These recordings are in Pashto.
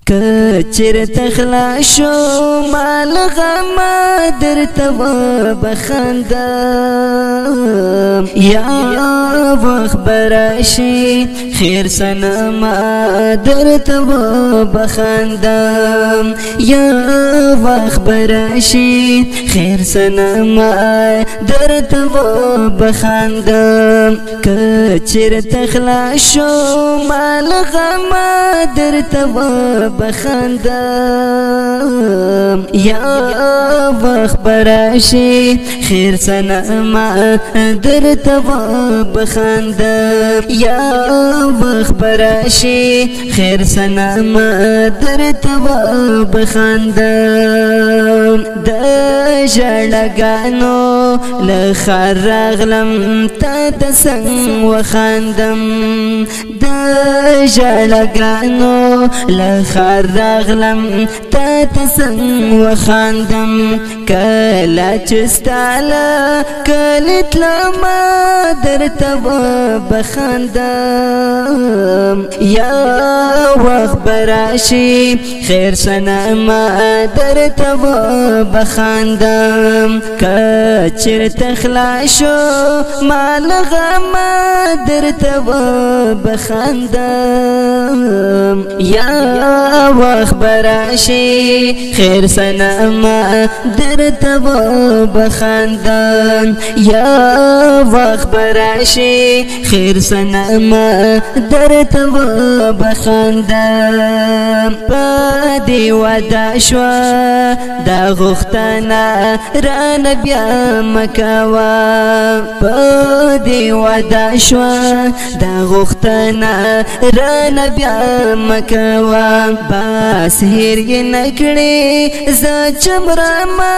کچر تخلا شو مال غما درته بخندم یا وخت براشي خیر سنما درته بخندم یا وخت براشي خیر سنما درته بخندم کچر تخلا شو مال غما درته بخندم یا وخت براشي خیر سنما درته بخندم یا وخت براشي خیر سنما درته بخندم د ژړګانو له خار راغلم تا ته څنګه وخندم د ژړګانو له خار راغلم تا ته څنګه وخندم کله چې ستاله کله تلمه درته بخندم یا وخت براشي خیر سنما درته بخندم کچر تخلا شو مال غما درته بخندم یا وخت براشي خیر سنما درته بخندم یا وخت براشي خیر سنما درته بخندم پدې ودا شو دا غختنا رانه بیا مکوا پدې ودا شو دا غختنا رانه بیا مکوا باس هیر یې نکړې ز چمرا ما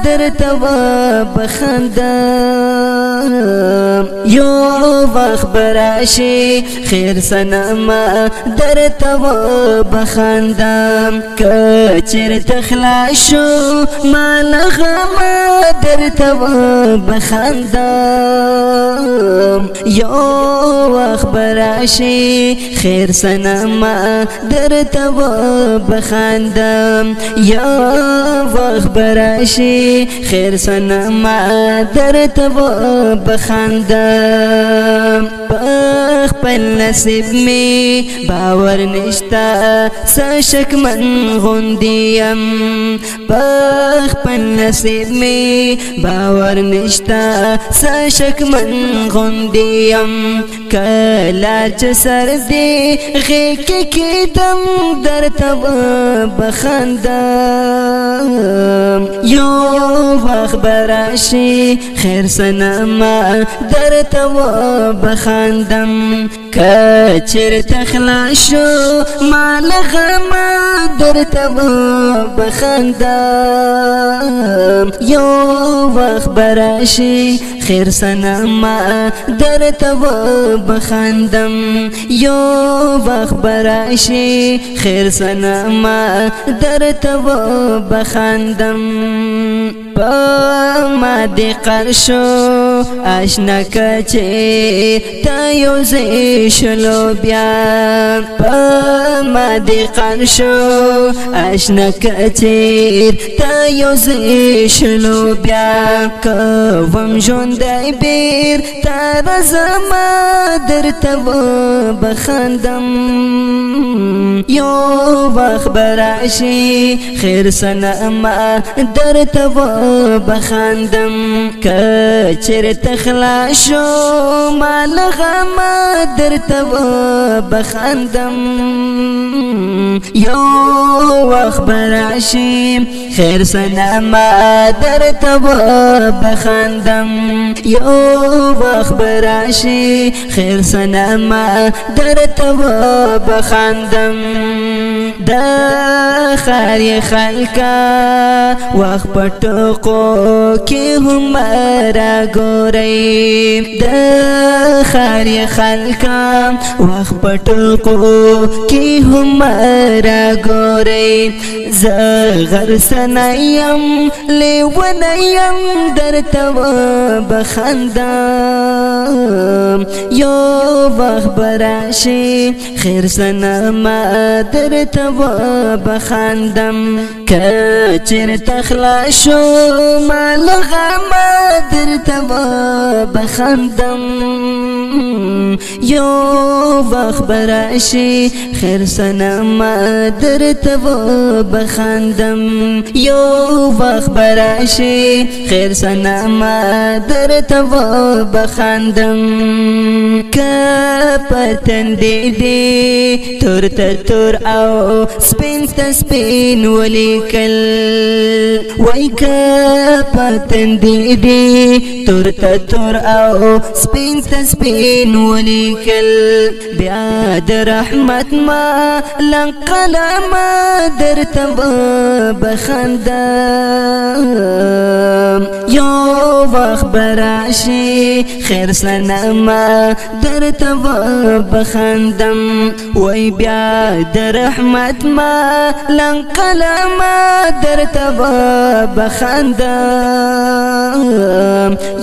درته بخندم یو وخت براشي خیر سنما درته بخندم کچر تخلا شو مال غما درته بخندم یو وخت براشي خیر سنما درته بخندم یا وخت براشي خیر سنما درته بخندم خپل نصیب می باور نشتا سشک من غندیم خپل نصیب می باور نشتا سشک من غندیم کلا چې سر دی غیک کېدم درته بخندم یو وخت براشي خیر سنما درته بخندم کچر تخلا شو مال غما درته بخندم یو وخت براشي خیر سنما درته بخندم یو وخت براشي خیر سنما درته بخندم ما دې قرشو آشنا کچې تا یو ځای شلو بیا ما دې قرشو آشنا کچې تا یو ځای شلو بیا کوم ژوندی بیر تا زما درته بخندم یو وخت براشي خیر سنما درته بخندم کچر تخلا شو مال غما درته بخندم یو وخت براشي خیر سنما درته بخندم یو وخت براشي خیر سنما درته بخندم دا خاري خلقا وخ پټقو کې هم را ګورئ د خاري خلقا وخ پټقو کې هم را ګورئ زغر سنایم لیونایم درته بخندم یو وخت براشي خیر سنما درته بخندم کچر تخلاشو مال غم درته بخندم یو وخت براشي خیر سنما درته بخندم یو وخت براشي خیر سنما درته بخندم کپتن دی تور تور او سپین سپین ولیکل وای کپتن دی تور تور او سپین سپین ولیکل بیا د رحمت ما لنقلم درته بخندم یو وخت براشي خیر سنما درته بخندم وای بیا د رحمت ما لنقلم درته بخندم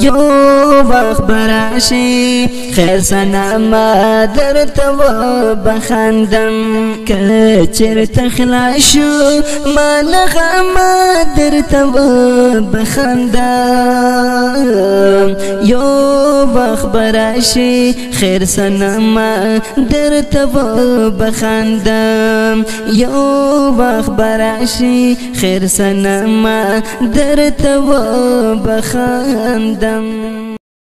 یو وخت براشي خیر سنما درته بخندم کچر تخلاشو مال غم درته بخندم یو وخت براشي خیر سنما درته بخندم یو وخت براشي خیر سنما درته بخندم